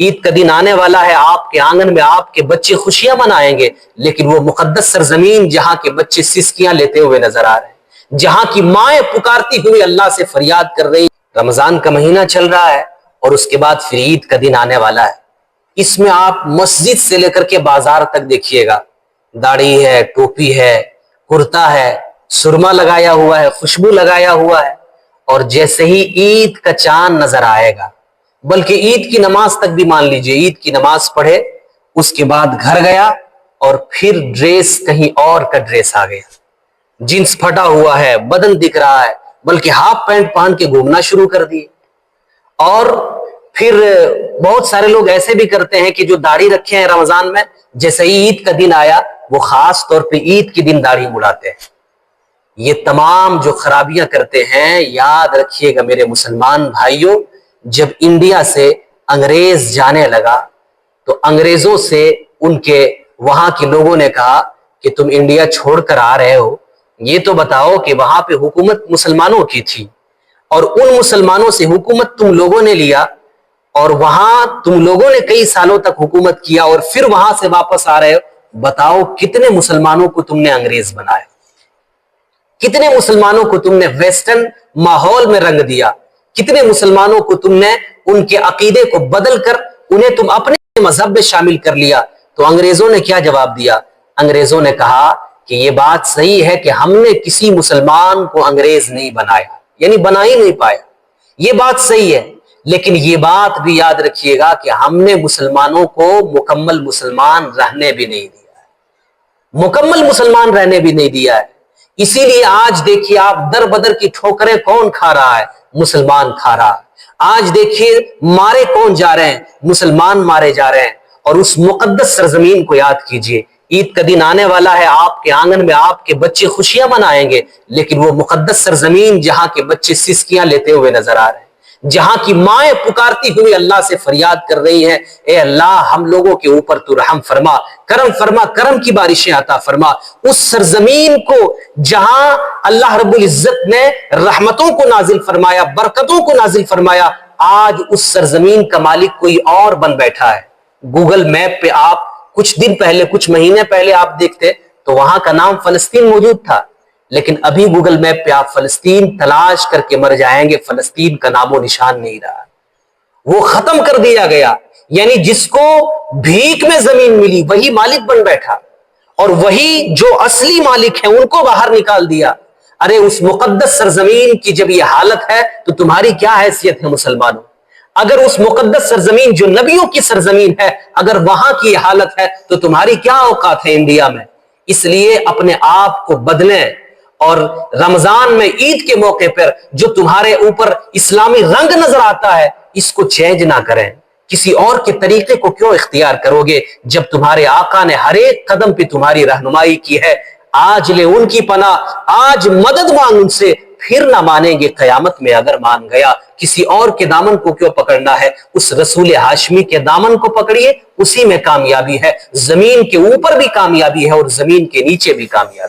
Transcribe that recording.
عید کا دن آنے والا ہے، آپ کے آنگن میں آپ کے بچے خوشیاں منائیں گے، لیکن وہ مقدس سرزمین جہاں کے بچے سسکیاں لیتے ہوئے نظر آ رہے ہیں، جہاں کی مائیں پکارتی ہوئی اللہ سے فریاد کر رہی. رمضان کا مہینہ چل رہا ہے اور اس کے بعد پھر عید کا دن آنے والا ہے. اس میں آپ مسجد سے لے کر کے بازار تک دیکھیے گا، داڑھی ہے، ٹوپی ہے، کرتا ہے، سرما لگایا ہوا ہے، خوشبو لگایا ہوا ہے، اور جیسے ہی عید کا چاند نظر آئے گا، بلکہ عید کی نماز تک بھی مان لیجئے، عید کی نماز پڑھے اس کے بعد گھر گیا اور پھر ڈریس کہیں اور کا ڈریس آ گیا، جینس پھٹا ہوا ہے، بدن دکھ رہا ہے، بلکہ ہاف پینٹ پہن کے گھومنا شروع کر دیے. اور پھر بہت سارے لوگ ایسے بھی کرتے ہیں کہ جو داڑھی رکھے ہیں رمضان میں، جیسے ہی عید کا دن آیا وہ خاص طور پہ عید کے دن داڑھی مڑاتے ہیں. یہ تمام جو خرابیاں کرتے ہیں، یاد رکھیے گا میرے مسلمان بھائیوں، جب انڈیا سے انگریز جانے لگا تو انگریزوں سے ان کے وہاں کے لوگوں نے کہا کہ تم انڈیا چھوڑ کر آ رہے ہو، یہ تو بتاؤ کہ وہاں پہ حکومت مسلمانوں کی تھی اور ان مسلمانوں سے حکومت تم لوگوں نے لیا، اور وہاں تم لوگوں نے کئی سالوں تک حکومت کیا اور پھر وہاں سے واپس آ رہے ہو، بتاؤ کتنے مسلمانوں کو تم نے انگریز بنایا، کتنے مسلمانوں کو تم نے ویسٹرن ماحول میں رنگ دیا، کتنے مسلمانوں کو تم نے ان کے عقیدے کو بدل کر انہیں تم اپنے مذہب میں شامل کر لیا. تو انگریزوں نے کیا جواب دیا؟ انگریزوں نے کہا کہ یہ بات صحیح ہے کہ ہم نے کسی مسلمان کو انگریز نہیں بنایا، یعنی بنا ہی نہیں پایا، یہ بات صحیح ہے، لیکن یہ بات بھی یاد رکھیے گا کہ ہم نے مسلمانوں کو مکمل مسلمان رہنے بھی نہیں دیا ہے، مکمل مسلمان رہنے بھی نہیں دیا ہے. اسی لیے آج دیکھیے آپ در بدر کی ٹھوکریں کون کھا رہا ہے؟ مسلمان کھا رہا ہے. آج دیکھیے مارے کون جا رہے ہیں؟ مسلمان مارے جا رہے ہیں. اور اس مقدس سرزمین کو یاد کیجئے، عید کا دن آنے والا ہے، آپ کے آنگن میں آپ کے بچے خوشیاں منائیں گے، لیکن وہ مقدس سرزمین جہاں کے بچے سسکیاں لیتے ہوئے نظر آ رہے ہیں، جہاں کی مائیں پکارتی ہوئی اللہ سے فریاد کر رہی ہیں، اے اللہ ہم لوگوں کے اوپر تو رحم فرما، کرم کی بارشیں عطا فرما. اس سرزمین کو جہاں اللہ رب العزت نے رحمتوں کو نازل فرمایا، برکتوں کو نازل فرمایا، آج اس سرزمین کا مالک کوئی اور بن بیٹھا ہے. گوگل میپ پہ آپ کچھ دن پہلے، کچھ مہینے پہلے آپ دیکھتے تو وہاں کا نام فلسطین موجود تھا، لیکن ابھی گوگل میپ پہ آپ فلسطین تلاش کر کے مر جائیں گے، فلسطین کا نام و نشان نہیں رہا، وہ ختم کر دیا گیا. یعنی جس کو بھیک میں زمین ملی وہی مالک بن بیٹھا، اور وہی جو اصلی مالک ہیں ان کو باہر نکال دیا. ارے اس مقدس سرزمین کی جب یہ حالت ہے تو تمہاری کیا حیثیت ہے مسلمانوں؟ اگر اس مقدس سرزمین جو نبیوں کی سرزمین ہے، اگر وہاں کی حالت ہے تو تمہاری کیا اوقات ہے انڈیا میں؟ اس لیے اپنے آپ کو بدلیں، اور رمضان میں عید کے موقع پر جو تمہارے اوپر اسلامی رنگ نظر آتا ہے اس کو چینج نہ کریں. کسی اور کے طریقے کو کیوں اختیار کرو گے جب تمہارے آقا نے ہر ایک قدم پہ تمہاری رہنمائی کی ہے؟ آج لے ان کی پناہ، آج مدد مانگ ان سے، پھر نہ مانیں گے قیامت میں اگر مان گیا. کسی اور کے دامن کو کیوں پکڑنا ہے؟ اس رسول ہاشمی کے دامن کو پکڑیے، اسی میں کامیابی ہے. زمین کے اوپر بھی کامیابی ہے اور زمین کے نیچے بھی کامیابی ہے.